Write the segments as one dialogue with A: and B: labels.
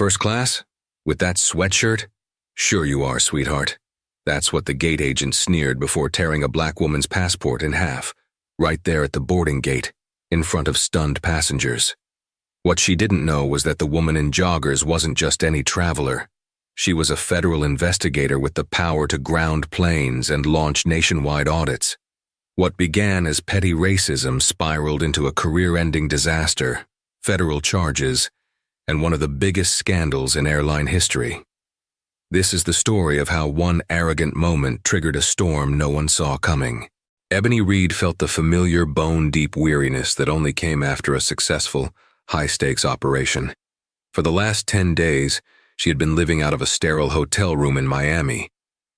A: First class? With that sweatshirt? Sure you are, sweetheart. That's what the gate agent sneered before tearing a black woman's passport in half, right there at the boarding gate, in front of stunned passengers. What she didn't know was that the woman in joggers wasn't just any traveler. She was a federal investigator with the power to ground planes and launch nationwide audits. What began as petty racism spiraled into a career-ending disaster, federal charges, and one of the biggest scandals in airline history. This is the story of how one arrogant moment triggered a storm no one saw coming. Ebony Reed felt the familiar bone-deep weariness that only came after a successful, high-stakes operation. For the last 10 days, she had been living out of a sterile hotel room in Miami,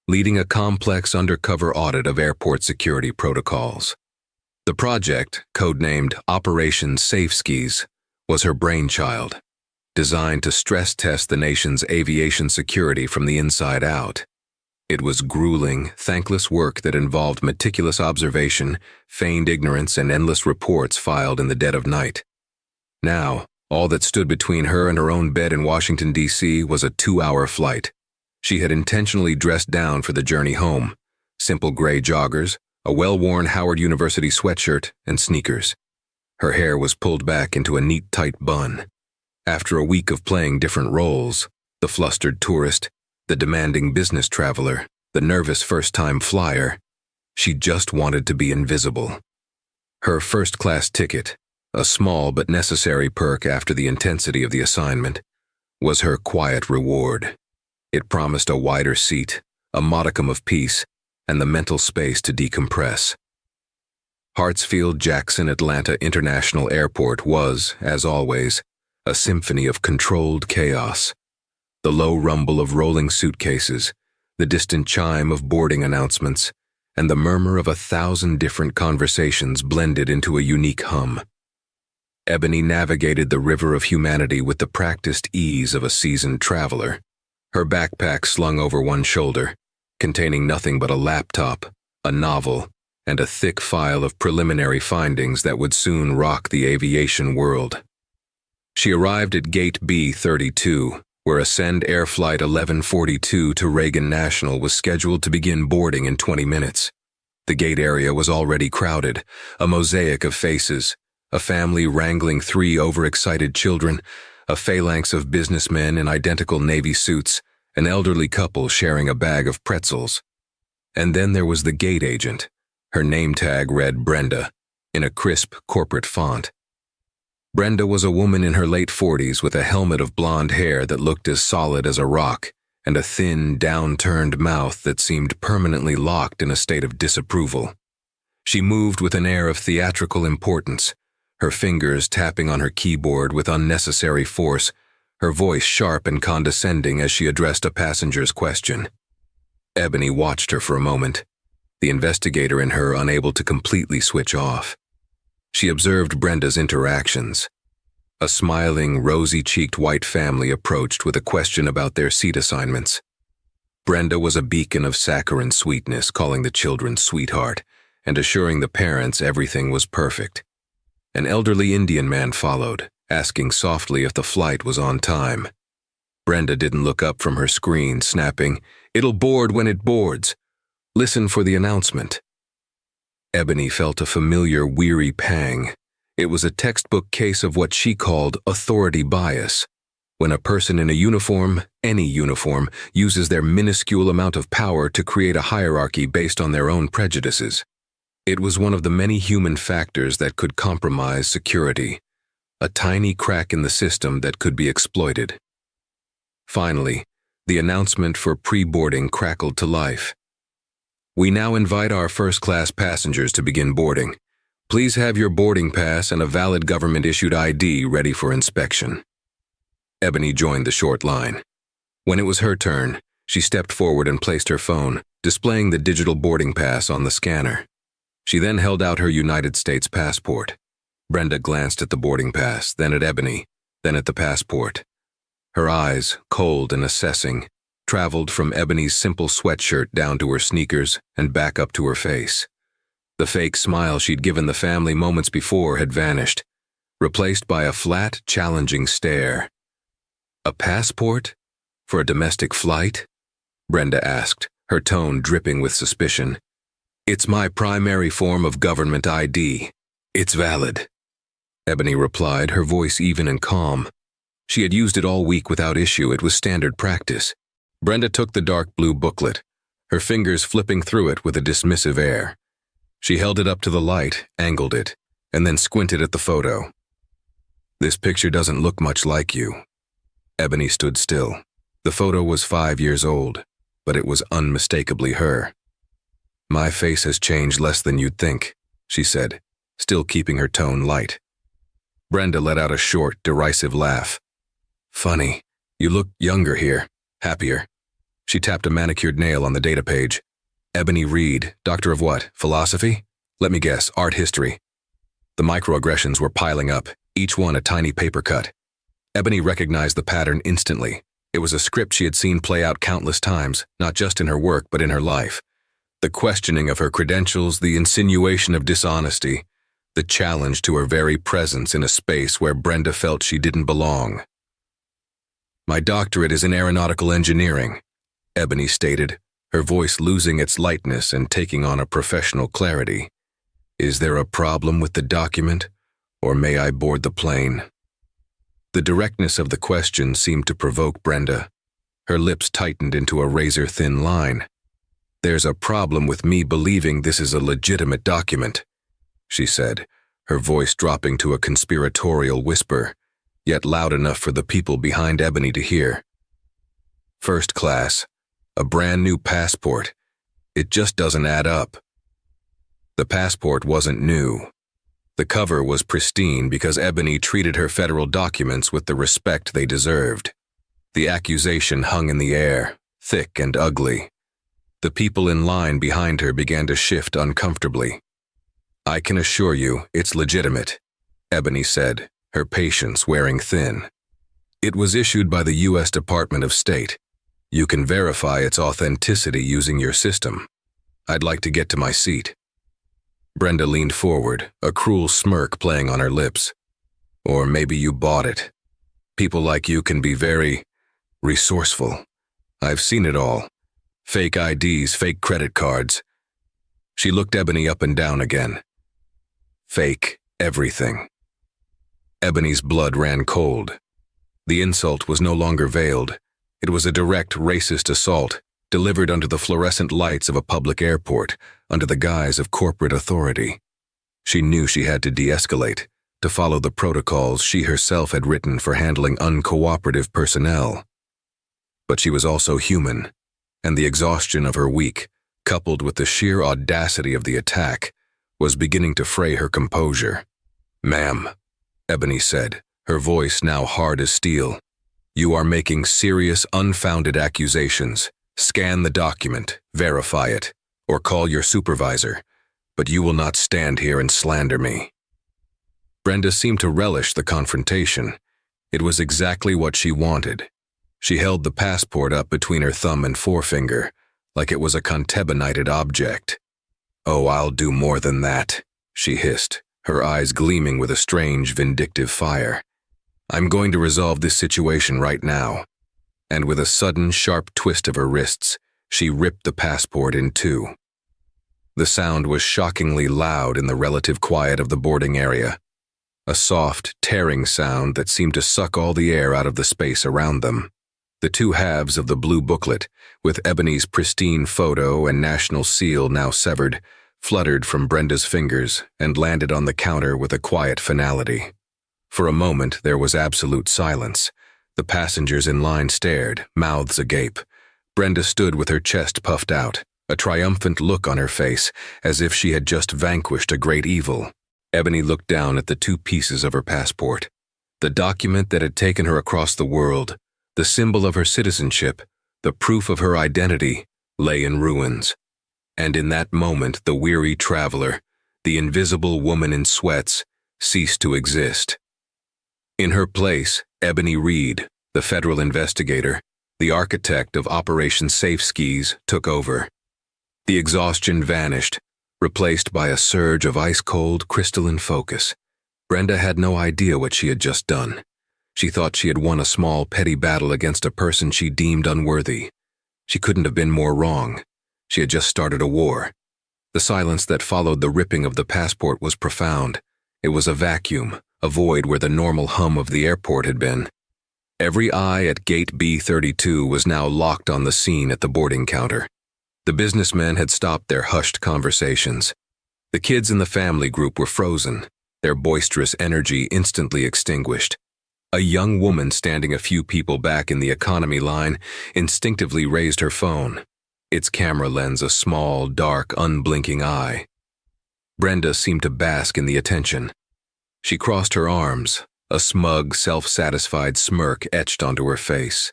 A: leading a complex undercover audit of airport security protocols. The project, codenamed Operation Safe Skis, was her brainchild, designed to stress-test the nation's aviation security from the inside out. It was grueling, thankless work that involved meticulous observation, feigned ignorance, and endless reports filed in the dead of night. Now, all that stood between her and her own bed in Washington, D.C. was a 2-hour flight. She had intentionally dressed down for the journey home: simple gray joggers, a well-worn Howard University sweatshirt, and sneakers. Her hair was pulled back into a neat, tight bun. After a week of playing different roles, the flustered tourist, the demanding business traveler, the nervous first-time flyer, she just wanted to be invisible. Her first-class ticket, a small but necessary perk after the intensity of the assignment, was her quiet reward. It promised a wider seat, a modicum of peace, and the mental space to decompress. Hartsfield-Jackson Atlanta International Airport was, as always, a symphony of controlled chaos. The low rumble of rolling suitcases, the distant chime of boarding announcements, and the murmur of 1,000 different conversations blended into a unique hum. Ebony navigated the river of humanity with the practiced ease of a seasoned traveler, her backpack slung over one shoulder, containing nothing but a laptop, a novel, and a thick file of preliminary findings that would soon rock the aviation world. She arrived at Gate B-32, where Ascend Air Flight 1142 to Reagan National was scheduled to begin boarding in 20 minutes. The gate area was already crowded, a mosaic of faces, a family wrangling 3 overexcited children, a phalanx of businessmen in identical Navy suits, an elderly couple sharing a bag of pretzels. And then there was the gate agent. Her name tag read Brenda, in a crisp corporate font. Brenda was a woman in her late 40s with a helmet of blonde hair that looked as solid as a rock and a thin, down-turned mouth that seemed permanently locked in a state of disapproval. She moved with an air of theatrical importance, her fingers tapping on her keyboard with unnecessary force, her voice sharp and condescending as she addressed a passenger's question. Ebony watched her for a moment, the investigator in her unable to completely switch off. She observed Brenda's interactions. A smiling, rosy-cheeked white family approached with a question about their seat assignments. Brenda was a beacon of saccharine sweetness, calling the children sweetheart and assuring the parents everything was perfect. An elderly Indian man followed, asking softly if the flight was on time. Brenda didn't look up from her screen, snapping, "It'll board when it boards. Listen for the announcement." Ebony felt a familiar, weary pang. It was a textbook case of what she called authority bias. When a person in a uniform, any uniform, uses their minuscule amount of power to create a hierarchy based on their own prejudices. It was one of the many human factors that could compromise security, a tiny crack in the system that could be exploited. Finally, the announcement for pre-boarding crackled to life. "We now invite our first-class passengers to begin boarding. Please have your boarding pass and a valid government-issued ID ready for inspection." Ebony joined the short line. When it was her turn, she stepped forward and placed her phone, displaying the digital boarding pass on the scanner. She then held out her United States passport. Brenda glanced at the boarding pass, then at Ebony, then at the passport. Her eyes, cold and assessing, traveled from Ebony's simple sweatshirt down to her sneakers and back up to her face. The fake smile she'd given the family moments before had vanished, replaced by a flat, challenging stare. A passport? For a domestic flight? Brenda asked, her tone dripping with suspicion. It's my primary form of government ID. It's valid. Ebony replied, her voice even and calm. She had used it all week without issue. It was standard practice. Brenda took the dark blue booklet, her fingers flipping through it with a dismissive air. She held it up to the light, angled it, and then squinted at the photo. This picture doesn't look much like you. Ebony stood still. The photo was 5 years old, but it was unmistakably her. My face has changed less than you'd think, she said, still keeping her tone light. Brenda let out a short, derisive laugh. Funny, you look younger here, happier. She tapped a manicured nail on the data page. Ebony Reed, doctor of what, philosophy? Let me guess, art history. The microaggressions were piling up, each one a tiny paper cut. Ebony recognized the pattern instantly. It was a script she had seen play out countless times, not just in her work but in her life. The questioning of her credentials, the insinuation of dishonesty, the challenge to her very presence in a space where Brenda felt she didn't belong. My doctorate is in aeronautical engineering, Ebony stated, her voice losing its lightness and taking on a professional clarity. Is there a problem with the document, or may I board the plane? The directness of the question seemed to provoke Brenda. Her lips tightened into a razor-thin line. There's a problem with me believing this is a legitimate document, she said, her voice dropping to a conspiratorial whisper, yet loud enough for the people behind Ebony to hear. First class, a brand new passport. It just doesn't add up. The passport wasn't new. The cover was pristine because Ebony treated her federal documents with the respect they deserved. The accusation hung in the air, thick and ugly. The people in line behind her began to shift uncomfortably. I can assure you, it's legitimate, Ebony said, her patience wearing thin. It was issued by the U.S. Department of State. You can verify its authenticity using your system. I'd like to get to my seat. Brenda leaned forward, a cruel smirk playing on her lips. Or maybe you bought it. People like you can be very resourceful. I've seen it all. Fake IDs, fake credit cards. She looked Ebony up and down again. Fake everything. Ebony's blood ran cold. The insult was no longer veiled. It was a direct racist assault, delivered under the fluorescent lights of a public airport, under the guise of corporate authority. She knew she had to de-escalate, to follow the protocols she herself had written for handling uncooperative personnel. But she was also human, and the exhaustion of her week, coupled with the sheer audacity of the attack, was beginning to fray her composure. Ma'am, Ebony said, her voice now hard as steel. You are making serious, unfounded accusations. Scan the document, verify it, or call your supervisor, but you will not stand here and slander me. Brenda seemed to relish the confrontation. It was exactly what she wanted. She held the passport up between her thumb and forefinger, like it was a contaminated object. Oh, I'll do more than that, she hissed, her eyes gleaming with a strange, vindictive fire. I'm going to resolve this situation right now. And with a sudden, sharp twist of her wrists, she ripped the passport in two. The sound was shockingly loud in the relative quiet of the boarding area. A soft, tearing sound that seemed to suck all the air out of the space around them. The two halves of the blue booklet, with Ebony's pristine photo and national seal now severed, fluttered from Brenda's fingers and landed on the counter with a quiet finality. For a moment, there was absolute silence. The passengers in line stared, mouths agape. Brenda stood with her chest puffed out, a triumphant look on her face, as if she had just vanquished a great evil. Ebony looked down at the two pieces of her passport. The document that had taken her across the world, the symbol of her citizenship, the proof of her identity, lay in ruins. And in that moment, the weary traveler, the invisible woman in sweats, ceased to exist. In her place, Ebony Reed, the federal investigator, the architect of Operation Safe Skis, took over. The exhaustion vanished, replaced by a surge of ice-cold, crystalline focus. Brenda had no idea what she had just done. She thought she had won a small, petty battle against a person she deemed unworthy. She couldn't have been more wrong. She had just started a war. The silence that followed the ripping of the passport was profound. It was a vacuum, a void where the normal hum of the airport had been. Every eye at gate B32 was now locked on the scene at the boarding counter. The businessmen had stopped their hushed conversations. The kids in the family group were frozen, their boisterous energy instantly extinguished. A young woman standing a few people back in the economy line instinctively raised her phone, its camera lens a small, dark, unblinking eye. Brenda seemed to bask in the attention. She crossed her arms, a smug, self-satisfied smirk etched onto her face.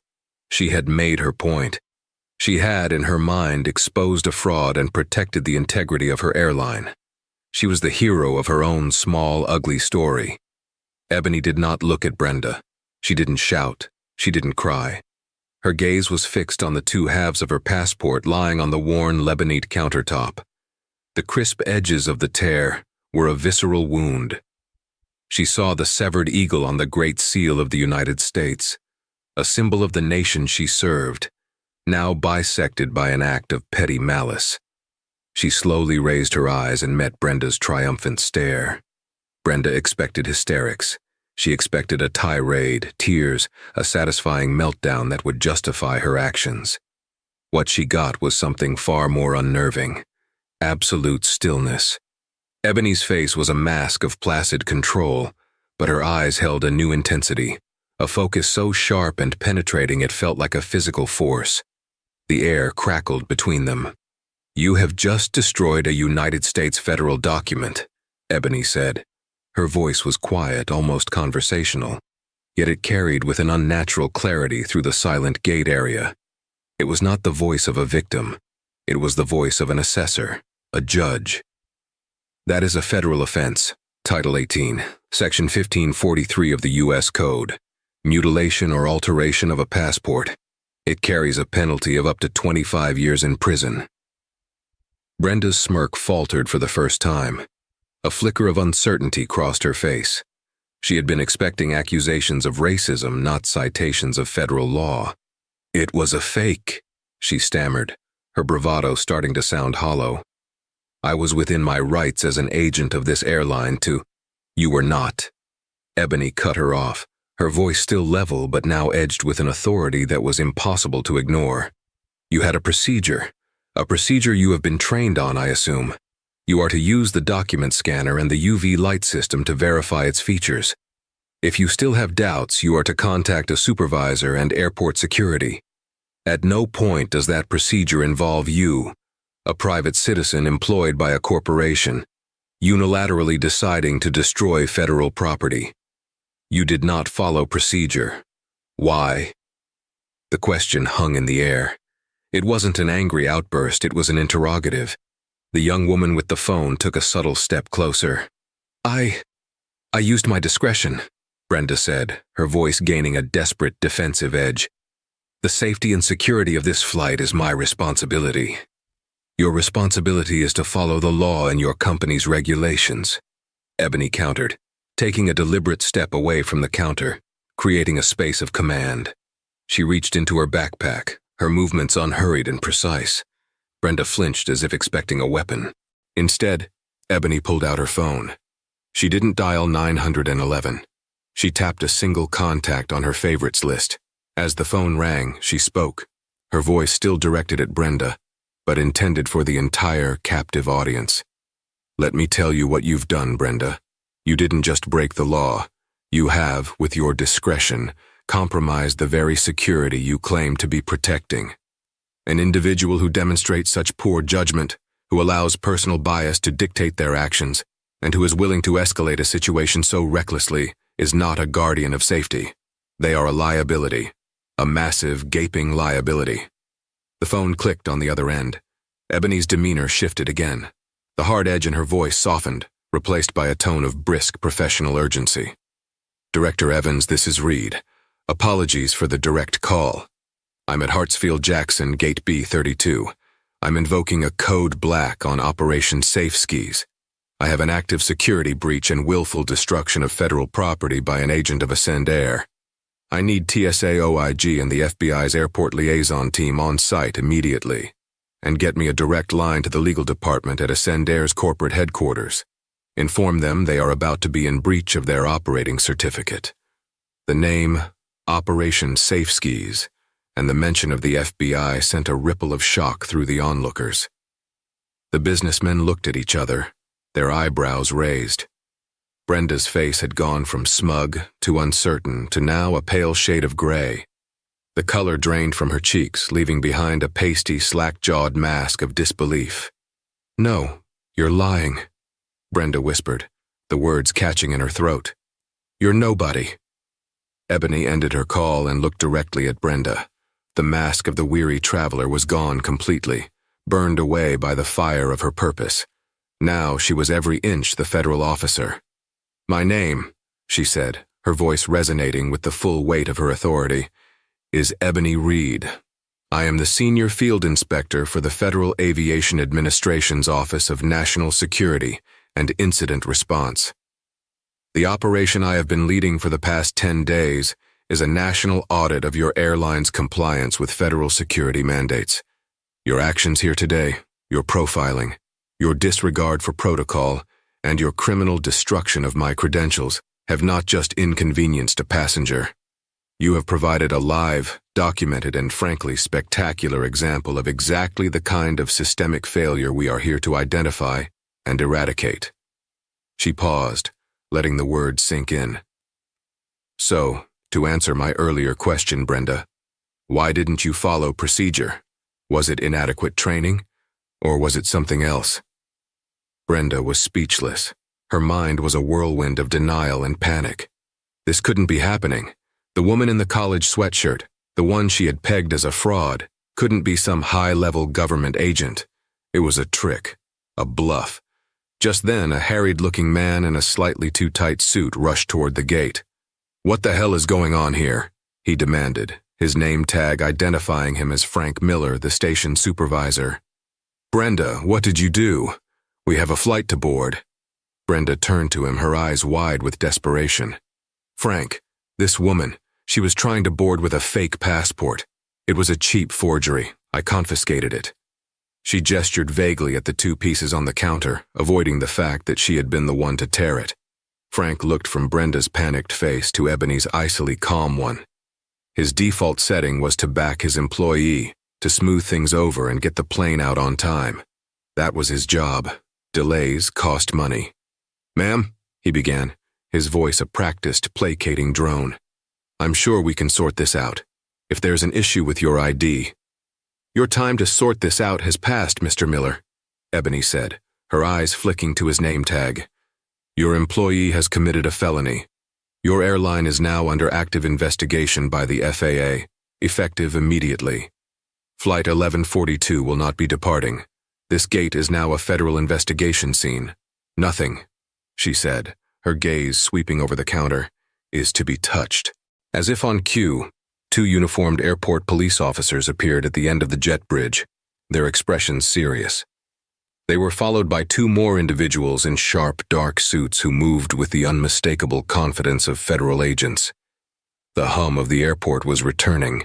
A: She had made her point. She had, in her mind, exposed a fraud and protected the integrity of her airline. She was the hero of her own small, ugly story. Ebony did not look at Brenda. She didn't shout. She didn't cry. Her gaze was fixed on the two halves of her passport lying on the worn Lebanese countertop. The crisp edges of the tear were a visceral wound. She saw the severed eagle on the Great Seal of the United States, a symbol of the nation she served, now bisected by an act of petty malice. She slowly raised her eyes and met Brenda's triumphant stare. Brenda expected hysterics. She expected a tirade, tears, a satisfying meltdown that would justify her actions. What she got was something far more unnerving: absolute stillness. Ebony's face was a mask of placid control, but her eyes held a new intensity, a focus so sharp and penetrating it felt like a physical force. The air crackled between them. "You have just destroyed a United States federal document," Ebony said. Her voice was quiet, almost conversational, yet it carried with an unnatural clarity through the silent gate area. It was not the voice of a victim. It was the voice of an assessor, a judge. "That is a federal offense, Title 18, Section 1543 of the U.S. Code, mutilation or alteration of a passport. It carries a penalty of up to 25 years in prison." Brenda's smirk faltered for the first time. A flicker of uncertainty crossed her face. She had been expecting accusations of racism, not citations of federal law. "It was a fake," she stammered, her bravado starting to sound hollow. "I was within my rights as an agent of this airline to—" "You were not." Ebony cut her off, her voice still level but now edged with an authority that was impossible to ignore. "You had a procedure you have been trained on, I assume. You are to use the document scanner and the UV light system to verify its features. If you still have doubts, you are to contact a supervisor and airport security. At no point does that procedure involve you, a private citizen employed by a corporation, unilaterally deciding to destroy federal property. You did not follow procedure. Why?" The question hung in the air. It wasn't an angry outburst, it was an interrogative. The young woman with the phone took a subtle step closer. I used my discretion," Brenda said, her voice gaining a desperate defensive edge. "The safety and security of this flight is my responsibility. Your responsibility is to follow the law and your company's regulations," Ebony countered, taking a deliberate step away from the counter, creating a space of command. She reached into her backpack, her movements unhurried and precise. Brenda flinched as if expecting a weapon. Instead, Ebony pulled out her phone. She didn't dial 911. She tapped a single contact on her favorites list. As the phone rang, she spoke, her voice still directed at Brenda, but intended for the entire captive audience. "Let me tell you what you've done, Brenda. You didn't just break the law. You have, with your discretion, compromised the very security you claim to be protecting. An individual who demonstrates such poor judgment, who allows personal bias to dictate their actions, and who is willing to escalate a situation so recklessly, is not a guardian of safety. They are a liability, a massive, gaping liability." The phone clicked on the other end. Ebony's demeanor shifted again. The hard edge in her voice softened, replaced by a tone of brisk professional urgency. "Director Evans, this is Reed. Apologies for the direct call. I'm at Hartsfield-Jackson, Gate B32. I'm invoking a code black on Operation Safe Skis. I have an active security breach and willful destruction of federal property by an agent of Ascend Air. I need TSA OIG and the FBI's airport liaison team on site immediately. And get me a direct line to the legal department at Ascendair's corporate headquarters. Inform them they are about to be in breach of their operating certificate. The name, Operation Safe Skis, and the mention of the FBI sent a ripple of shock through the onlookers. The businessmen looked at each other, their eyebrows raised. Brenda's face had gone from smug to uncertain to now a pale shade of gray. The color drained from her cheeks, leaving behind a pasty, slack-jawed mask of disbelief. "No, you're lying," Brenda whispered, the words catching in her throat. "You're nobody." Ebony ended her call and looked directly at Brenda. The mask of the weary traveler was gone completely, burned away by the fire of her purpose. Now she was every inch the federal officer. "My name," she said, her voice resonating with the full weight of her authority, "is Ebony Reed. I am the Senior Field Inspector for the Federal Aviation Administration's Office of National Security and Incident Response. The operation I have been leading for the past 10 days is a national audit of your airline's compliance with federal security mandates. Your actions here today, your profiling, your disregard for protocol, and your criminal destruction of my credentials have not just inconvenienced a passenger. You have provided a live, documented, and frankly spectacular example of exactly the kind of systemic failure we are here to identify and eradicate." She paused, letting the words sink in. "So, to answer my earlier question, Brenda, why didn't you follow procedure? Was it inadequate training, or was it something else?" Brenda was speechless. Her mind was a whirlwind of denial and panic. This couldn't be happening. The woman in the college sweatshirt, the one she had pegged as a fraud, couldn't be some high-level government agent. It was a trick, a bluff. Just then, a harried-looking man in a slightly too tight suit rushed toward the gate. "What the hell is going on here?" he demanded, his name tag identifying him as Frank Miller, the station supervisor. "Brenda, what did you do? We have a flight to board." Brenda turned to him, her eyes wide with desperation. "Frank, this woman, she was trying to board with a fake passport. It was a cheap forgery. I confiscated it." She gestured vaguely at the two pieces on the counter, avoiding the fact that she had been the one to tear it. Frank looked from Brenda's panicked face to Ebony's icily calm one. His default setting was to back his employee, to smooth things over and get the plane out on time. That was his job. Delays cost money. "Ma'am," he began, his voice a practiced, placating drone. "I'm sure we can sort this out. If there's an issue with your ID—" "Your time to sort this out has passed, Mr. Miller," Ebony said, her eyes flicking to his name tag. "Your employee has committed a felony. Your airline is now under active investigation by the FAA, effective immediately. Flight 1142 will not be departing. This gate is now a federal investigation scene. Nothing," she said, her gaze sweeping over the counter, "is to be touched." As if on cue, two uniformed airport police officers appeared at the end of the jet bridge, their expressions serious. They were followed by two more individuals in sharp, dark suits who moved with the unmistakable confidence of federal agents. The hum of the airport was returning,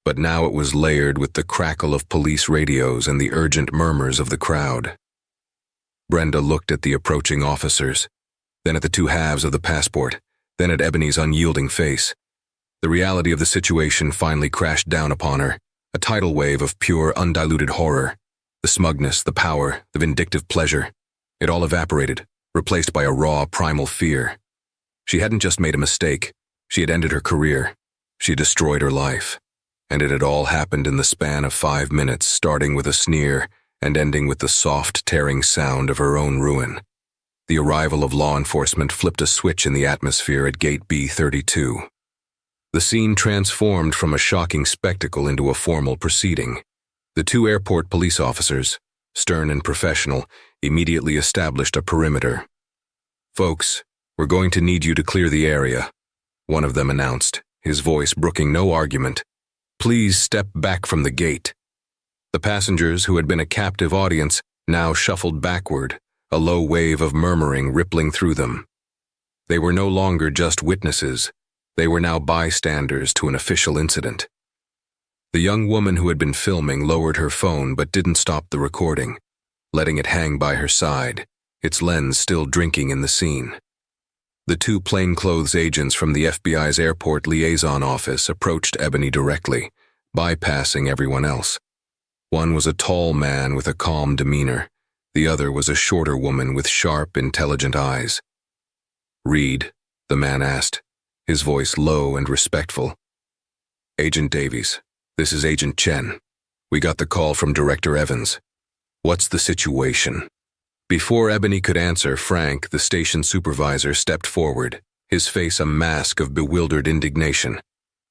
A: but now it was layered with the crackle of police radios and the urgent murmurs of the crowd. Brenda looked at the approaching officers, then at the two halves of the passport, then at Ebony's unyielding face. The reality of the situation finally crashed down upon her, a tidal wave of pure, undiluted horror. The smugness, the power, the vindictive pleasure. It all evaporated, replaced by a raw, primal fear. She hadn't just made a mistake. She had ended her career. She had destroyed her life. And it had all happened in the span of 5 minutes, starting with a sneer and ending with the soft, tearing sound of her own ruin. The arrival of law enforcement flipped a switch in the atmosphere at Gate B32. The scene transformed from a shocking spectacle into a formal proceeding. The two airport police officers, stern and professional, immediately established a perimeter. "Folks, we're going to need you to clear the area," one of them announced, his voice brooking no argument. "Please step back from the gate." The passengers, who had been a captive audience, now shuffled backward, a low wave of murmuring rippling through them. They were no longer just witnesses. They were now bystanders to an official incident. The young woman who had been filming lowered her phone but didn't stop the recording, letting it hang by her side, its lens still drinking in the scene. The two plainclothes agents from the FBI's airport liaison office approached Ebony directly, bypassing everyone else. One was a tall man with a calm demeanor. The other was a shorter woman with sharp, intelligent eyes. "Reed," the man asked, his voice low and respectful. "Agent Davies, this is Agent Chen. We got the call from Director Evans. What's the situation?" Before Ebony could answer, Frank, the station supervisor, stepped forward, his face a mask of bewildered indignation.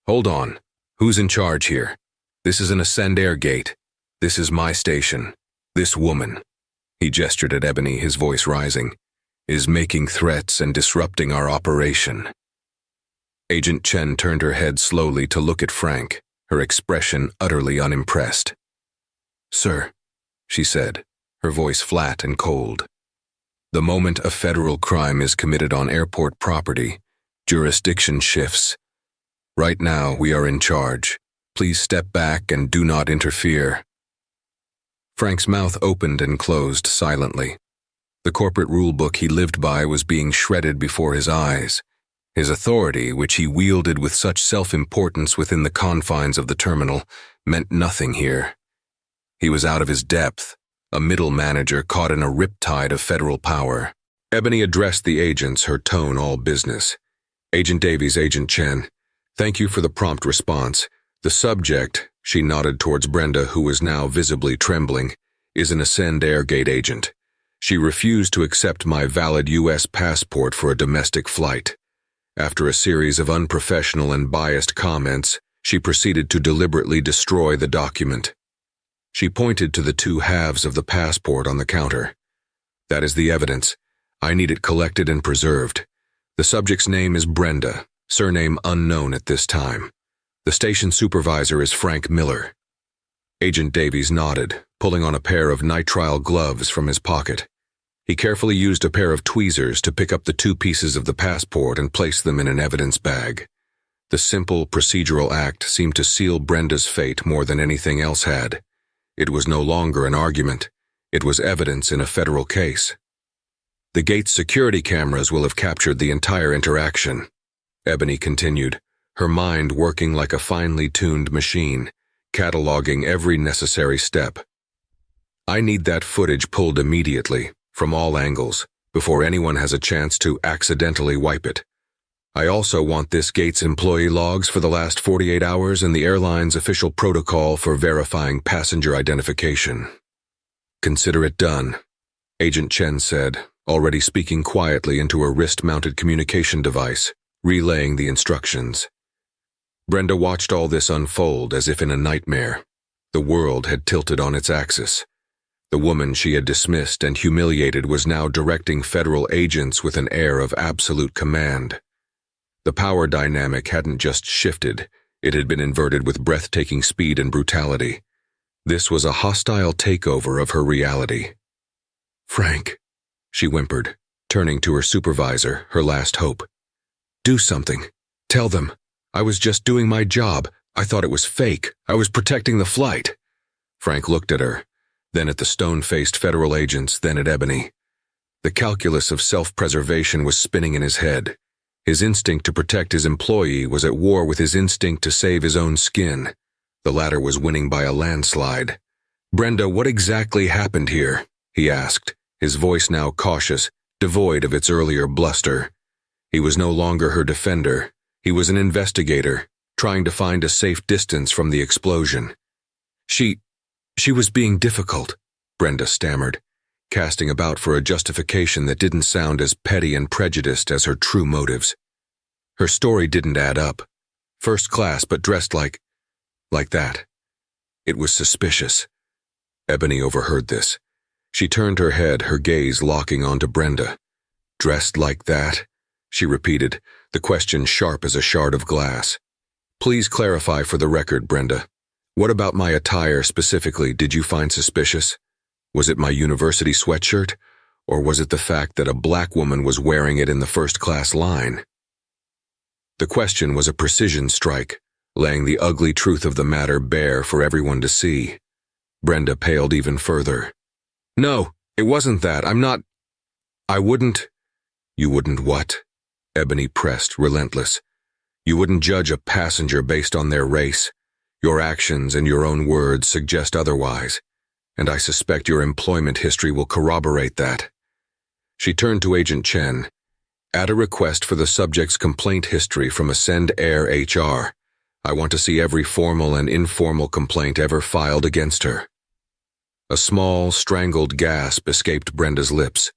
A: "Hold on. Who's in charge here? This is an Ascend Air gate. This is my station. This woman," he gestured at Ebony, his voice rising, "is making threats and disrupting our operation." Agent Chen turned her head slowly to look at Frank, her expression utterly unimpressed. "Sir," she said, her voice flat and cold. "The moment a federal crime is committed on airport property, jurisdiction shifts. Right now, we are in charge. Please step back and do not interfere." Frank's mouth opened and closed silently. The corporate rulebook he lived by was being shredded before his eyes. His authority, which he wielded with such self-importance within the confines of the terminal, meant nothing here. He was out of his depth, a middle manager caught in a riptide of federal power. Ebony addressed the agents, her tone all business. "Agent Davies, Agent Chen, thank you for the prompt response. The subject," she nodded towards Brenda, who was now visibly trembling, "is an Ascend Airgate agent. She refused to accept my valid U.S. passport for a domestic flight. After a series of unprofessional and biased comments, she proceeded to deliberately destroy the document." She pointed to the two halves of the passport on the counter. "That is the evidence. I need it collected and preserved. The subject's name is Brenda, surname unknown at this time. The station supervisor is Frank Miller." Agent Davies nodded, pulling on a pair of nitrile gloves from his pocket. He carefully used a pair of tweezers to pick up the two pieces of the passport and place them in an evidence bag. The simple procedural act seemed to seal Brenda's fate more than anything else had. It was no longer an argument. It was evidence in a federal case. "The gate's security cameras will have captured the entire interaction," Ebony continued, her mind working like a finely tuned machine, cataloging every necessary step. "I need that footage pulled immediately, from all angles, before anyone has a chance to accidentally wipe it. I also want this gate's employee logs for the last 48 hours and the airline's official protocol for verifying passenger identification." "Consider it done," Agent Chen said, already speaking quietly into a wrist-mounted communication device, relaying the instructions. Brenda watched all this unfold as if in a nightmare. The world had tilted on its axis. The woman she had dismissed and humiliated was now directing federal agents with an air of absolute command. The power dynamic hadn't just shifted, it had been inverted with breathtaking speed and brutality. This was a hostile takeover of her reality. "Frank," she whimpered, turning to her supervisor, her last hope. "Do something. Tell them. I was just doing my job. I thought it was fake. I was protecting the flight." Frank looked at her, then at the stone-faced federal agents, then at Ebony. The calculus of self-preservation was spinning in his head. His instinct to protect his employee was at war with his instinct to save his own skin. The latter was winning by a landslide. "Brenda, what exactly happened here?" he asked, his voice now cautious, devoid of its earlier bluster. He was no longer her defender. He was an investigator, trying to find a safe distance from the explosion. She was being difficult," Brenda stammered, casting about for a justification that didn't sound as petty and prejudiced as her true motives. Her story didn't add up. First class, but dressed like that. It was suspicious. Ebony overheard this. She turned her head, her gaze locking onto Brenda. "Dressed like that?" she repeated, the question sharp as a shard of glass. "Please clarify for the record, Brenda. What about my attire specifically did you find suspicious? Was it my university sweatshirt, or was it the fact that a black woman was wearing it in the first-class line?" The question was a precision strike, laying the ugly truth of the matter bare for everyone to see. Brenda paled even further. "No, it wasn't that. I'm not—" "I wouldn't—" "You wouldn't what?" Ebony pressed, relentless. "You wouldn't judge a passenger based on their race. Your actions and your own words suggest otherwise, and I suspect your employment history will corroborate that." She turned to Agent Chen. "Add a request for the subject's complaint history from Ascend Air HR. I want to see every formal and informal complaint ever filed against her." A small, strangled gasp escaped Brenda's lips.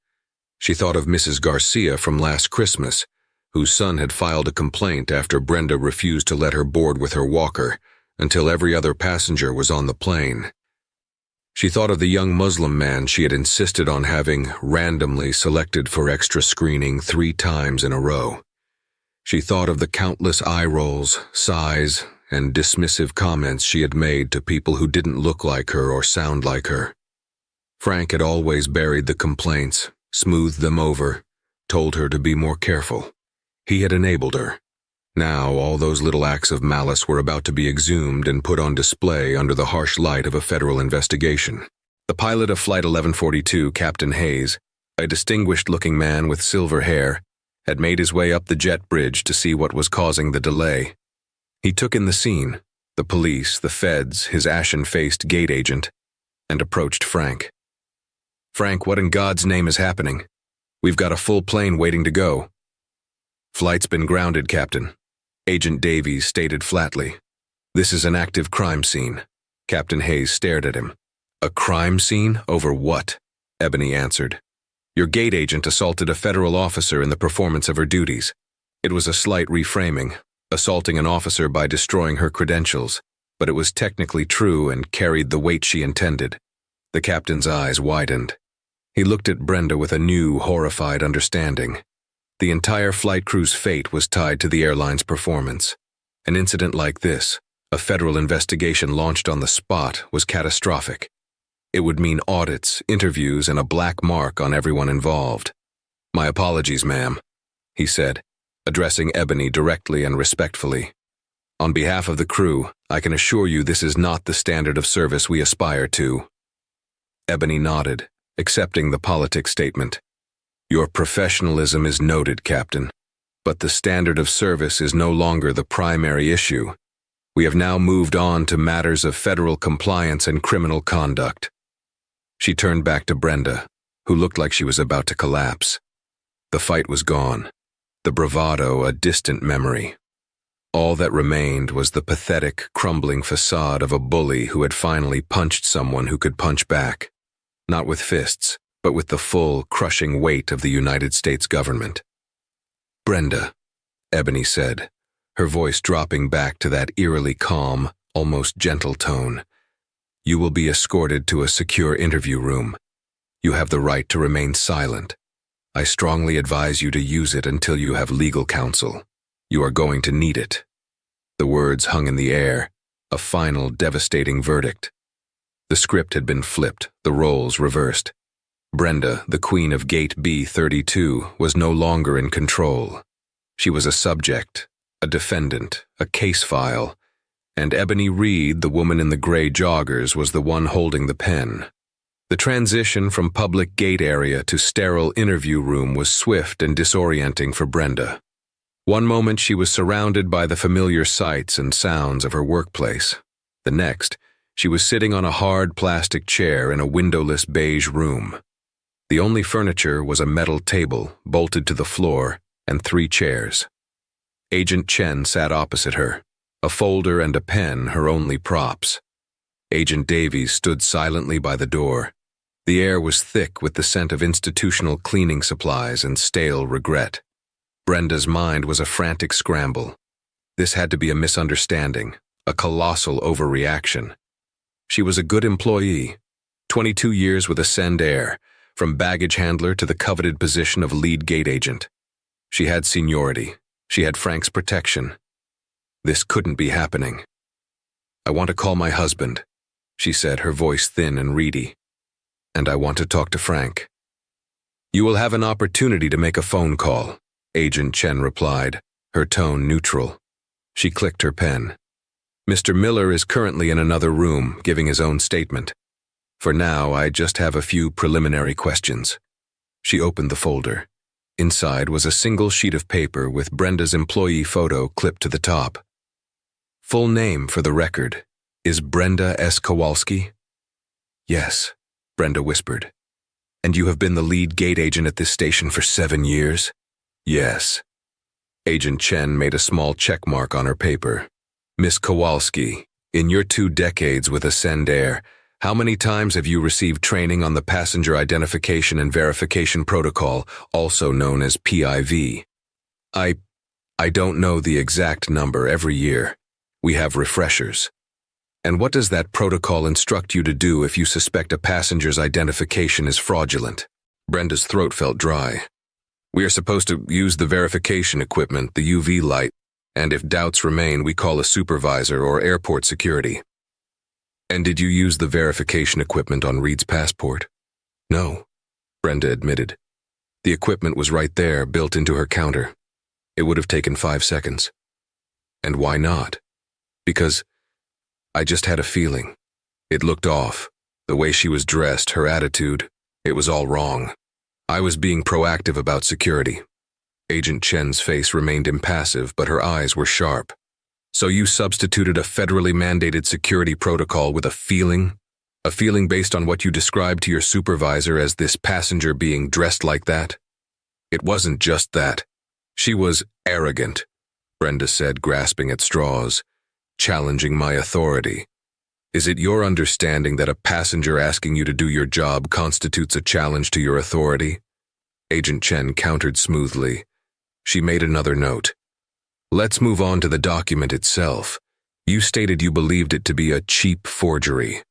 A: She thought of Mrs. Garcia from last Christmas, whose son had filed a complaint after Brenda refused to let her board with her walker until every other passenger was on the plane. She thought of the young Muslim man she had insisted on having randomly selected for extra screening 3 times in a row. She thought of the countless eye rolls, sighs, and dismissive comments she had made to people who didn't look like her or sound like her. Frank had always buried the complaints, smoothed them over, told her to be more careful. He had enabled her. Now all those little acts of malice were about to be exhumed and put on display under the harsh light of a federal investigation. The pilot of Flight 1142, Captain Hayes, a distinguished-looking man with silver hair, had made his way up the jet bridge to see what was causing the delay. He took in the scene, the police, the feds, his ashen-faced gate agent, and approached Frank. "Frank, what in God's name is happening? We've got a full plane waiting to go." "Flight's been grounded, Captain," Agent Davies stated flatly. "This is an active crime scene." Captain Hayes stared at him. "A crime scene? Over what?" Ebony answered. "Your gate agent assaulted a federal officer in the performance of her duties. It was a slight reframing, assaulting an officer by destroying her credentials, but it was technically true and carried the weight she intended." The captain's eyes widened. He looked at Brenda with a new, horrified understanding. The entire flight crew's fate was tied to the airline's performance. An incident like this, a federal investigation launched on the spot, was catastrophic. It would mean audits, interviews, and a black mark on everyone involved. "My apologies, ma'am," he said, addressing Ebony directly and respectfully. "On behalf of the crew, I can assure you this is not the standard of service we aspire to." Ebony nodded, accepting the politic statement. "Your professionalism is noted, Captain, but the standard of service is no longer the primary issue. We have now moved on to matters of federal compliance and criminal conduct." She turned back to Brenda, who looked like she was about to collapse. The fight was gone, the bravado a distant memory. All that remained was the pathetic, crumbling facade of a bully who had finally punched someone who could punch back, not with fists, but with the full, crushing weight of the United States government. "Brenda," Ebony said, her voice dropping back to that eerily calm, almost gentle tone, "you will be escorted to a secure interview room. You have the right to remain silent. I strongly advise you to use it until you have legal counsel. You are going to need it." The words hung in the air, a final, devastating verdict. The script had been flipped, the roles reversed. Brenda, the queen of Gate B-32, was no longer in control. She was a subject, a defendant, a case file, and Ebony Reed, the woman in the gray joggers, was the one holding the pen. The transition from public gate area to sterile interview room was swift and disorienting for Brenda. One moment she was surrounded by the familiar sights and sounds of her workplace. The next, she was sitting on a hard plastic chair in a windowless beige room. The only furniture was a metal table, bolted to the floor, and 3 chairs. Agent Chen sat opposite her, a folder and a pen her only props. Agent Davies stood silently by the door. The air was thick with the scent of institutional cleaning supplies and stale regret. Brenda's mind was a frantic scramble. This had to be a misunderstanding, a colossal overreaction. She was a good employee, 22 years with Ascend Air, from baggage handler to the coveted position of lead gate agent. She had seniority. She had Frank's protection. This couldn't be happening. "I want to call my husband," she said, her voice thin and reedy. "And I want to talk to Frank." "You will have an opportunity to make a phone call," Agent Chen replied, her tone neutral. She clicked her pen. Mr. Miller is currently in another room, giving his own statement. For now, I just have a few preliminary questions. She opened the folder. Inside was a single sheet of paper with Brenda's employee photo clipped to the top. Full name for the record. Is Brenda S. Kowalski? Yes, Brenda whispered. And you have been the lead gate agent at this station for 7 years? Yes. Agent Chen made a small check mark on her paper. Miss Kowalski, in your 2 decades with Ascend Air, how many times have you received training on the Passenger Identification and Verification Protocol, also known as PIV? I don't know the exact number every year. We have refreshers. And what does that protocol instruct you to do if you suspect a passenger's identification is fraudulent? Brenda's throat felt dry. We are supposed to use the verification equipment, the UV light, and if doubts remain, we call a supervisor or airport security. And did you use the verification equipment on Reed's passport? No, Brenda admitted. The equipment was right there, built into her counter. It would have taken 5 seconds. And why not? Because I just had a feeling. It looked off. The way she was dressed, her attitude, it was all wrong. I was being proactive about security. Agent Chen's face remained impassive, but her eyes were sharp. So you substituted a federally mandated security protocol with a feeling? A feeling based on what you described to your supervisor as this passenger being dressed like that? It wasn't just that. She was arrogant, Brenda said, grasping at straws, challenging my authority. Is it your understanding that a passenger asking you to do your job constitutes a challenge to your authority? Agent Chen countered smoothly. She made another note. Let's move on to the document itself. You stated you believed it to be a cheap forgery.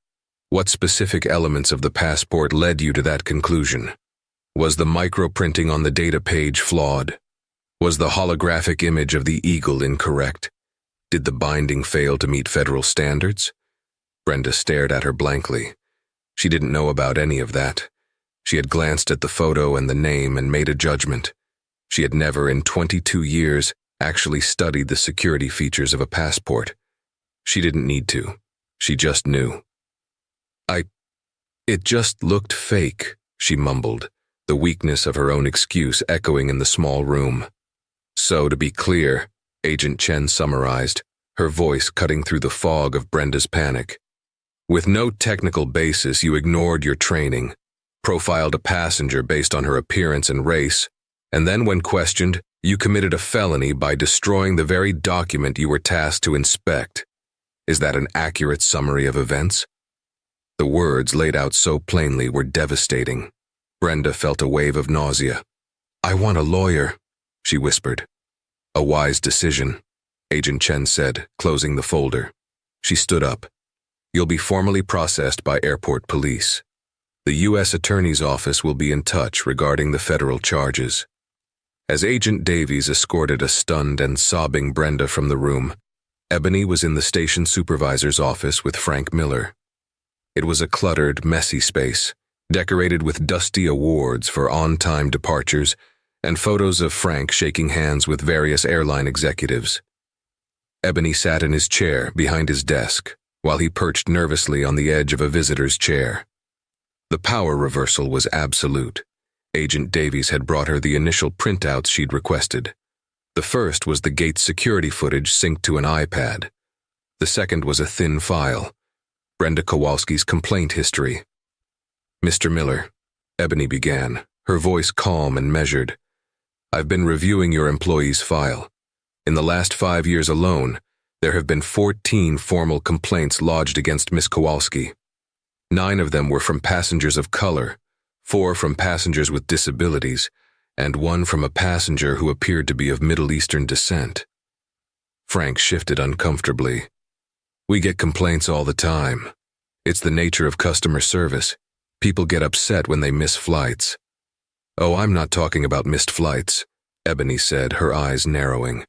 A: What specific elements of the passport led you to that conclusion? Was the microprinting on the data page flawed? Was the holographic image of the eagle incorrect? Did the binding fail to meet federal standards? Brenda stared at her blankly. She didn't know about any of that. She had glanced at the photo and the name and made a judgment. She had never, in 22 years, actually studied the security features of a passport. She didn't need to. She just knew. It just looked fake, she mumbled, the weakness of her own excuse echoing in the small room. So, to be clear, Agent Chen summarized, her voice cutting through the fog of Brenda's panic. With no technical basis, you ignored your training, profiled a passenger based on her appearance and race, and then when questioned, you committed a felony by destroying the very document you were tasked to inspect. Is that an accurate summary of events? The words laid out so plainly were devastating. Brenda felt a wave of nausea. I want a lawyer, she whispered. A wise decision, Agent Chen said, closing the folder. She stood up. You'll be formally processed by airport police. The U.S. Attorney's Office will be in touch regarding the federal charges. As Agent Davies escorted a stunned and sobbing Brenda from the room, Ebony was in the station supervisor's office with Frank Miller. It was a cluttered, messy space, decorated with dusty awards for on-time departures and photos of Frank shaking hands with various airline executives. Ebony sat in his chair behind his desk, while he perched nervously on the edge of a visitor's chair. The power reversal was absolute. Agent Davies had brought her the initial printouts she'd requested. The first was the gate's security footage synced to an iPad. The second was a thin file, Brenda Kowalski's complaint history. Mr. Miller, Ebony began, her voice calm and measured. I've been reviewing your employee's file. In the last 5 years alone, there have been 14 formal complaints lodged against Miss Kowalski. 9 of them were from passengers of color, 4 from passengers with disabilities, and 1 from a passenger who appeared to be of Middle Eastern descent. Frank shifted uncomfortably. We get complaints all the time. It's the nature of customer service. People get upset when they miss flights. Oh, I'm not talking about missed flights, Ebony said, her eyes narrowing.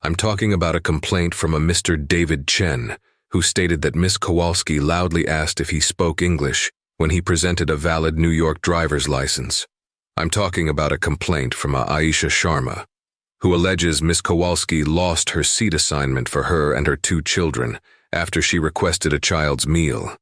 A: I'm talking about a complaint from a Mr. David Chen, who stated that Miss Kowalski loudly asked if he spoke English when he presented a valid New York driver's license. I'm talking about a complaint from a Aisha Sharma, who alleges Miss Kowalski lost her seat assignment for her and her 2 children after she requested a child's meal.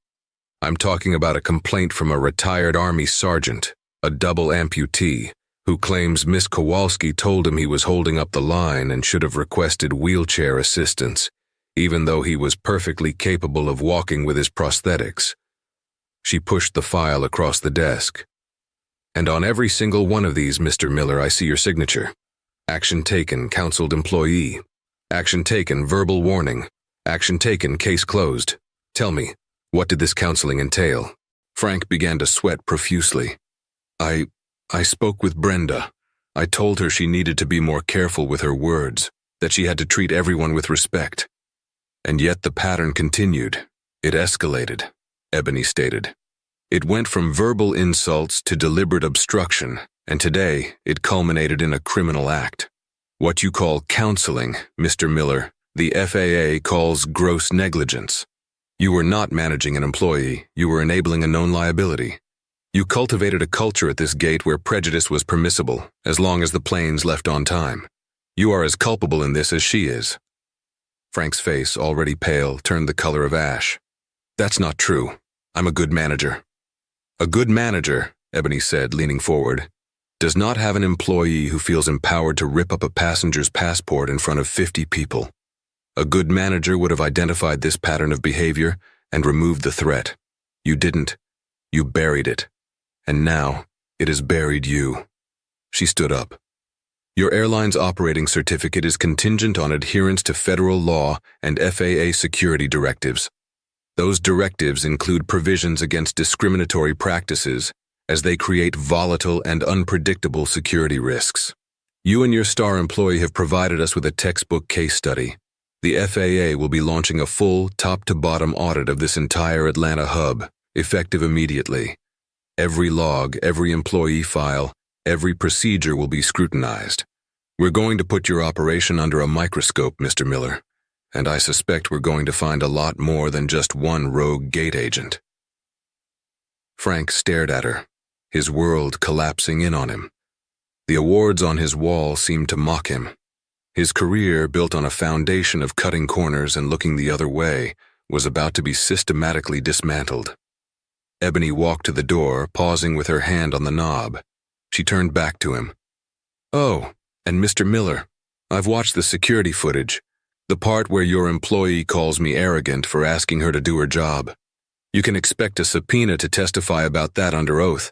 A: I'm talking about a complaint from a retired Army sergeant, a double amputee, who claims Miss Kowalski told him he was holding up the line and should have requested wheelchair assistance, even though he was perfectly capable of walking with his prosthetics. She pushed the file across the desk. And on every single one of these, Mr. Miller, I see your signature. Action taken, counseled employee. Action taken, verbal warning. Action taken, case closed. Tell me, what did this counseling entail? Frank began to sweat profusely. I spoke with Brenda. I told her she needed to be more careful with her words, that she had to treat everyone with respect. And yet the pattern continued. It escalated, Ebony stated. It went from verbal insults to deliberate obstruction, and today it culminated in a criminal act. What you call counseling, Mr. Miller, the FAA calls gross negligence. You were not managing an employee, you were enabling a known liability. You cultivated a culture at this gate where prejudice was permissible, as long as the planes left on time. You are as culpable in this as she is. Frank's face, already pale, turned the color of ash. That's not true. I'm a good manager. A good manager, Ebony said, leaning forward, does not have an employee who feels empowered to rip up a passenger's passport in front of 50 people. A good manager would have identified this pattern of behavior and removed the threat. You didn't. You buried it. And now, it has buried you. She stood up. Your airline's operating certificate is contingent on adherence to federal law and FAA security directives. Those directives include provisions against discriminatory practices as they create volatile and unpredictable security risks. You and your star employee have provided us with a textbook case study. The FAA will be launching a full, top-to-bottom audit of this entire Atlanta hub, effective immediately. Every log, every employee file, every procedure will be scrutinized. We're going to put your operation under a microscope, Mr. Miller, and I suspect we're going to find a lot more than just one rogue gate agent. Frank stared at her, his world collapsing in on him. The awards on his wall seemed to mock him. His career, built on a foundation of cutting corners and looking the other way, was about to be systematically dismantled. Ebony walked to the door, pausing with her hand on the knob. She turned back to him. Oh, and Mr. Miller, I've watched the security footage, the part where your employee calls me arrogant for asking her to do her job. You can expect a subpoena to testify about that under oath.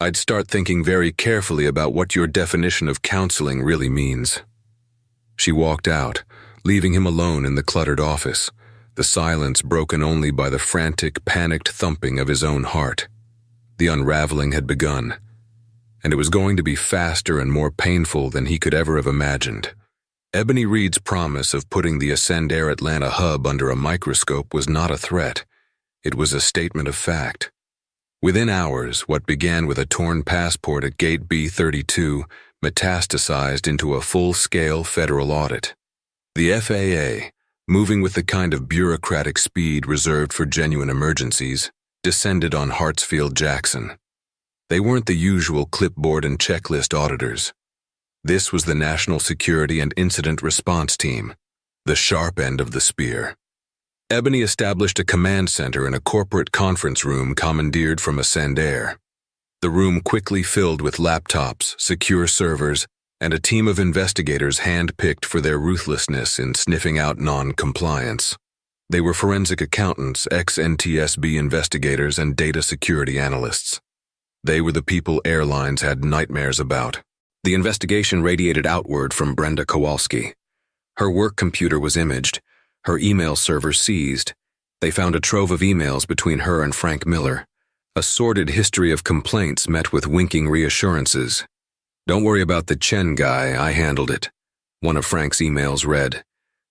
A: I'd start thinking very carefully about what your definition of counseling really means. She walked out, leaving him alone in the cluttered office, the silence broken only by the frantic, panicked thumping of his own heart. The unraveling had begun, and it was going to be faster and more painful than he could ever have imagined. Ebony Reed's promise of putting the Ascend Air Atlanta hub under a microscope was not a threat. It was a statement of fact. Within hours, what began with a torn passport at Gate B32 metastasized into a full-scale federal audit. The FAA, moving with the kind of bureaucratic speed reserved for genuine emergencies, descended on Hartsfield-Jackson. They weren't the usual clipboard and checklist auditors. This was the National Security and Incident Response Team, the sharp end of the spear. Ebony established a command center in a corporate conference room commandeered from Ascend Air. The room quickly filled with laptops, secure servers, and a team of investigators hand-picked for their ruthlessness in sniffing out non-compliance. They were forensic accountants, ex-NTSB investigators, and data security analysts. They were the people airlines had nightmares about. The investigation radiated outward from Brenda Kowalski. Her work computer was imaged, her email server seized. They found a trove of emails between her and Frank Miller, a sordid history of complaints met with winking reassurances. "Don't worry about the Chen guy, I handled it," one of Frank's emails read.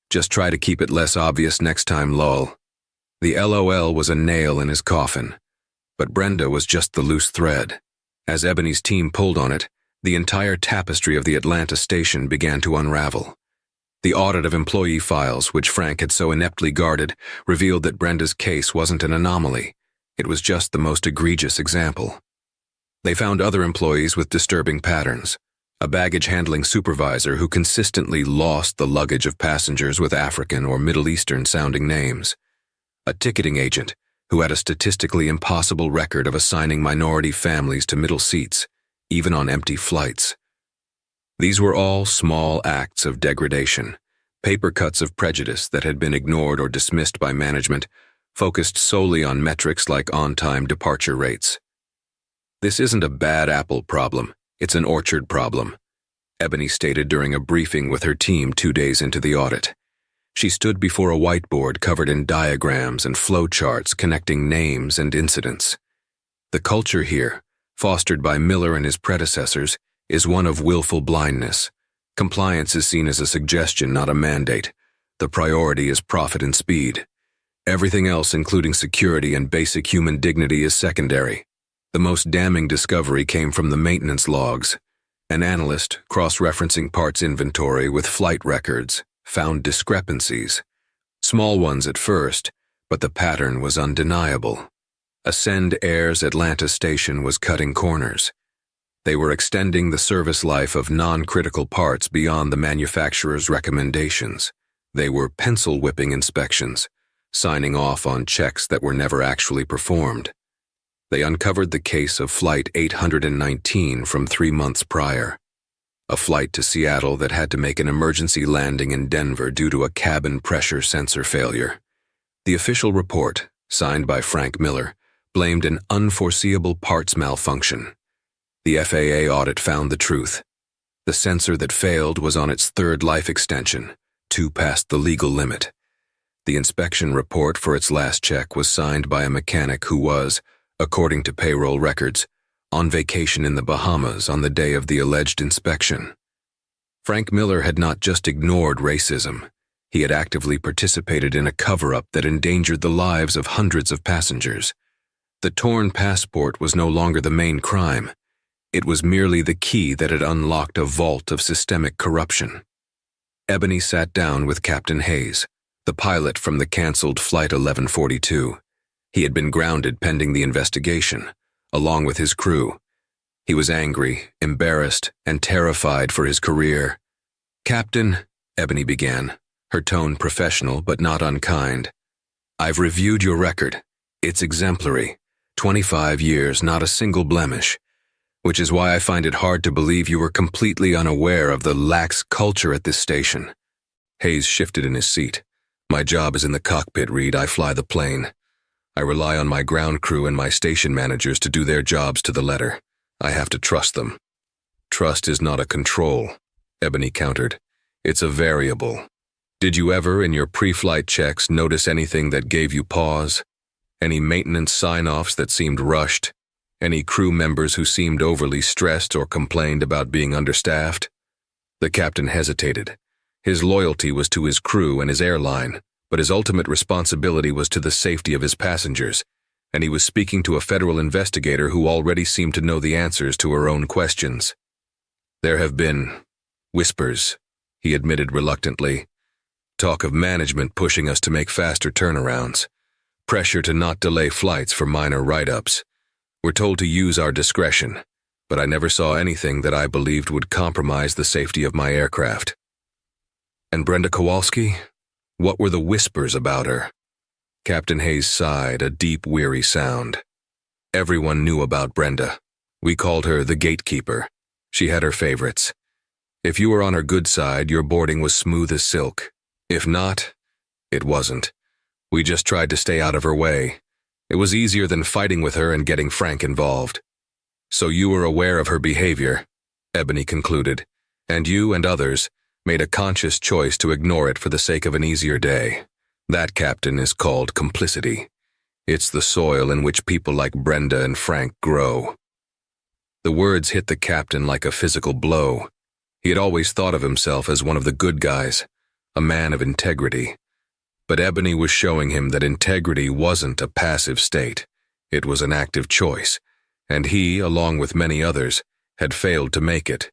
A: "Just try to keep it less obvious next time, lol." The LOL was a nail in his coffin, but Brenda was just the loose thread. As Ebony's team pulled on it, the entire tapestry of the Atlanta station began to unravel. The audit of employee files, which Frank had so ineptly guarded, revealed that Brenda's case wasn't an anomaly. It was just the most egregious example. They found other employees with disturbing patterns. a baggage handling supervisor who consistently lost the luggage of passengers with African or Middle Eastern sounding names, a ticketing agent who had a statistically impossible record of assigning minority families to middle seats, even on empty flights. These were all small acts of degradation, paper cuts of prejudice that had been ignored or dismissed by management, focused solely on metrics like on-time departure rates. "This isn't a bad apple problem, it's an orchard problem," Ebony stated during a briefing with her team 2 days into the audit. She stood before a whiteboard covered in diagrams and flowcharts connecting names and incidents. "The culture here, fostered by Miller and his predecessors, is one of willful blindness. Compliance is seen as a suggestion, not a mandate. The priority is profit and speed. Everything else, including security and basic human dignity, is secondary." The most damning discovery came from the maintenance logs. An analyst, cross-referencing parts inventory with flight records, found discrepancies. Small ones at first, but the pattern was undeniable. Ascend Air's Atlanta station was cutting corners. They were extending the service life of non-critical parts beyond the manufacturer's recommendations. They were pencil-whipping inspections, signing off on checks that were never actually performed. They uncovered the case of Flight 819 from 3 months prior, a flight to Seattle that had to make an emergency landing in Denver due to a cabin pressure sensor failure. The official report, signed by Frank Miller, blamed an unforeseeable parts malfunction. The FAA audit found the truth. The sensor that failed was on its 3rd life extension, 2 past the legal limit. The inspection report for its last check was signed by a mechanic who was, according to payroll records, on vacation in the Bahamas on the day of the alleged inspection. Frank Miller had not just ignored racism, he had actively participated in a cover-up that endangered the lives of hundreds of passengers. The torn passport was no longer the main crime. It was merely the key that had unlocked a vault of systemic corruption. Ebony sat down with Captain Hayes, the pilot from the canceled Flight 1142. He had been grounded pending the investigation, along with his crew. He was angry, embarrassed, and terrified for his career. "Captain," Ebony began, her tone professional but not unkind, "I've reviewed your record. It's exemplary. 25 years, not a single blemish. Which is why I find it hard to believe you were completely unaware of the lax culture at this station." Hayes shifted in his seat. "My job is in the cockpit, Reed. I fly the plane. I rely on my ground crew and my station managers to do their jobs to the letter. I have to trust them." "Trust is not a control," Ebony countered. "It's a variable. Did you ever, in your pre-flight checks, notice anything that gave you pause? Any maintenance sign-offs that seemed rushed? Any crew members who seemed overly stressed or complained about being understaffed?" The captain hesitated. His loyalty was to his crew and his airline, but his ultimate responsibility was to the safety of his passengers, and he was speaking to a federal investigator who already seemed to know the answers to her own questions. "There have been whispers," he admitted reluctantly. "Talk of management pushing us to make faster turnarounds. Pressure to not delay flights for minor write-ups. We're told to use our discretion, but I never saw anything that I believed would compromise the safety of my aircraft." "And Brenda Kowalski? What were the whispers about her?" Captain Hayes sighed, a deep, weary sound. "Everyone knew about Brenda. We called her the gatekeeper. She had her favorites. If you were on her good side, your boarding was smooth as silk. If not, it wasn't. We just tried to stay out of her way. It was easier than fighting with her and getting Frank involved." "So you were aware of her behavior," Ebony concluded, "and you and others made a conscious choice to ignore it for the sake of an easier day. That, Captain, is called complicity. It's the soil in which people like Brenda and Frank grow." The words hit the captain like a physical blow. He had always thought of himself as one of the good guys, a man of integrity. But Ebony was showing him that integrity wasn't a passive state. It was an active choice, and he, along with many others, had failed to make it.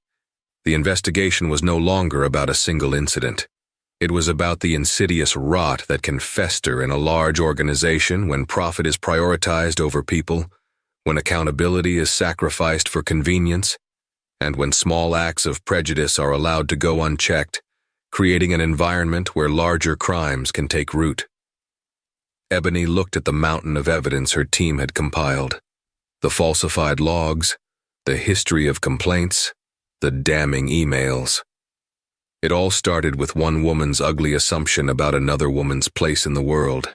A: The investigation was no longer about a single incident. It was about the insidious rot that can fester in a large organization when profit is prioritized over people, when accountability is sacrificed for convenience, and when small acts of prejudice are allowed to go unchecked, creating an environment where larger crimes can take root. Ebony looked at the mountain of evidence her team had compiled. The falsified logs, the history of complaints, the damning emails. It all started with one woman's ugly assumption about another woman's place in the world.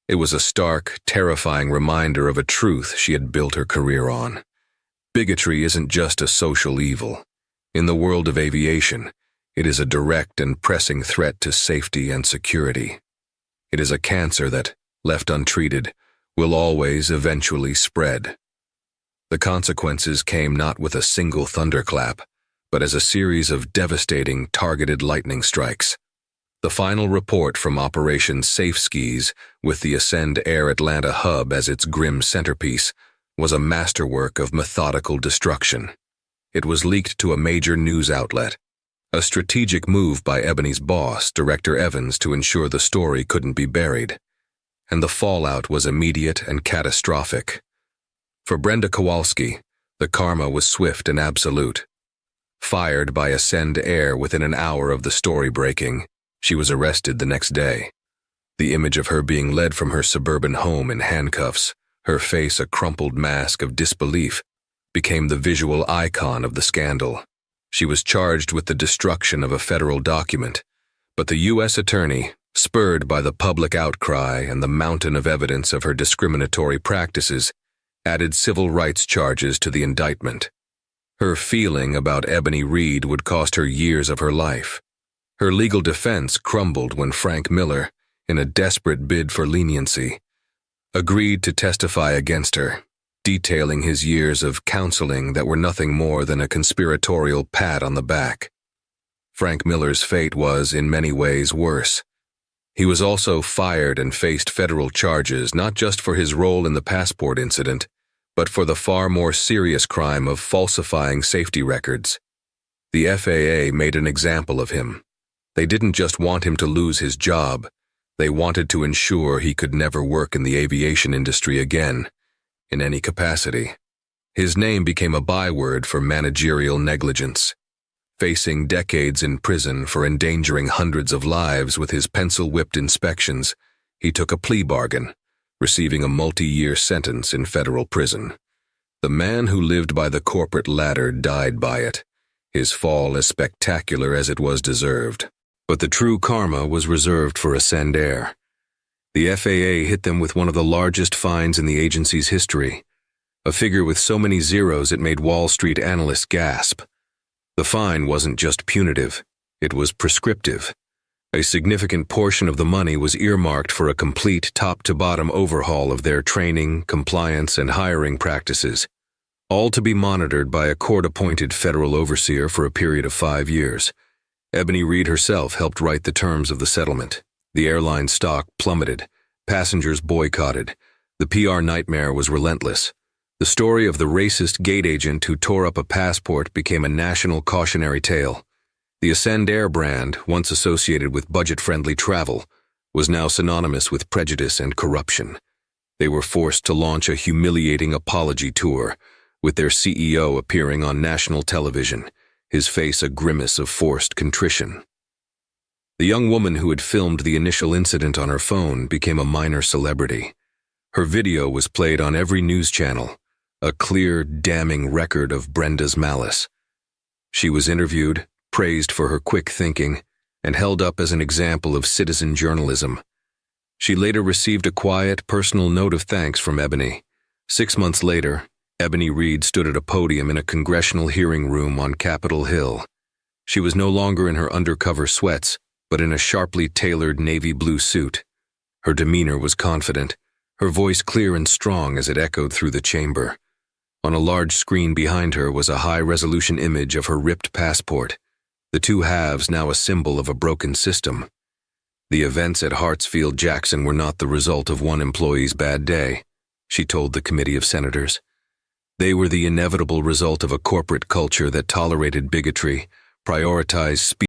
A: It was a stark, terrifying reminder of a truth she had built her career on. Bigotry isn't just a social evil. In the world of aviation, it is a direct and pressing threat to safety and security. It is a cancer that, left untreated, will always eventually spread. The consequences came not with a single thunderclap, but as a series of devastating, targeted lightning strikes. The final report from Operation Safe Skis, with the Ascend Air Atlanta hub as its grim centerpiece, was a masterwork of methodical destruction. It was leaked to a major news outlet, a strategic move by Ebony's boss, Director Evans, to ensure the story couldn't be buried. And the fallout was immediate and catastrophic. For Brenda Kowalski, the karma was swift and absolute. Fired by Ascend Air within an hour of the story breaking, she was arrested the next day. The image of her being led from her suburban home in handcuffs, her face a crumpled mask of disbelief, became the visual icon of the scandal. She was charged with the destruction of a federal document, but the U.S. attorney, spurred by the public outcry and the mountain of evidence of her discriminatory practices, added civil rights charges to the indictment. Her feeling about Ebony Reed would cost her years of her life. Her legal defense crumbled when Frank Miller, in a desperate bid for leniency, agreed to testify against her, detailing his years of counseling that were nothing more than a conspiratorial pat on the back. Frank Miller's fate was, in many ways, worse. He was also fired and faced federal charges not just for his role in the passport incident, but for the far more serious crime of falsifying safety records. The FAA made an example of him. They didn't just want him to lose his job, they wanted to ensure he could never work in the aviation industry again, in any capacity. His name became a byword for managerial negligence. Facing decades in prison for endangering hundreds of lives with his pencil-whipped inspections, he took a plea bargain, receiving a multi-year sentence in federal prison. The man who lived by the corporate ladder died by it, his fall as spectacular as it was deserved. But the true karma was reserved for Ascend Air. The FAA hit them with one of the largest fines in the agency's history, a figure with so many zeros it made Wall Street analysts gasp. The fine wasn't just punitive, it was prescriptive. A significant portion of the money was earmarked for a complete top-to-bottom overhaul of their training, compliance, and hiring practices, all to be monitored by a court-appointed federal overseer for a period of 5 years. Ebony Reed herself helped write the terms of the settlement. The airline stock plummeted, passengers boycotted, the PR nightmare was relentless. The story of the racist gate agent who tore up a passport became a national cautionary tale. The Ascend Air brand, once associated with budget-friendly travel, was now synonymous with prejudice and corruption. They were forced to launch a humiliating apology tour, with their CEO appearing on national television, his face a grimace of forced contrition. The young woman who had filmed the initial incident on her phone became a minor celebrity. Her video was played on every news channel, a clear, damning record of Brenda's malice. She was interviewed, praised for her quick thinking, and held up as an example of citizen journalism. She later received a quiet, personal note of thanks from Ebony. 6 months later, Ebony Reed stood at a podium in a congressional hearing room on Capitol Hill. She was no longer in her undercover sweats, but in a sharply tailored navy blue suit. Her demeanor was confident, her voice clear and strong as it echoed through the chamber. On a large screen behind her was a high-resolution image of her ripped passport, the two halves now a symbol of a broken system. The events at Hartsfield-Jackson were not the result of one employee's bad day, she told the committee of senators. They were the inevitable result of a corporate culture that tolerated bigotry, prioritized speed,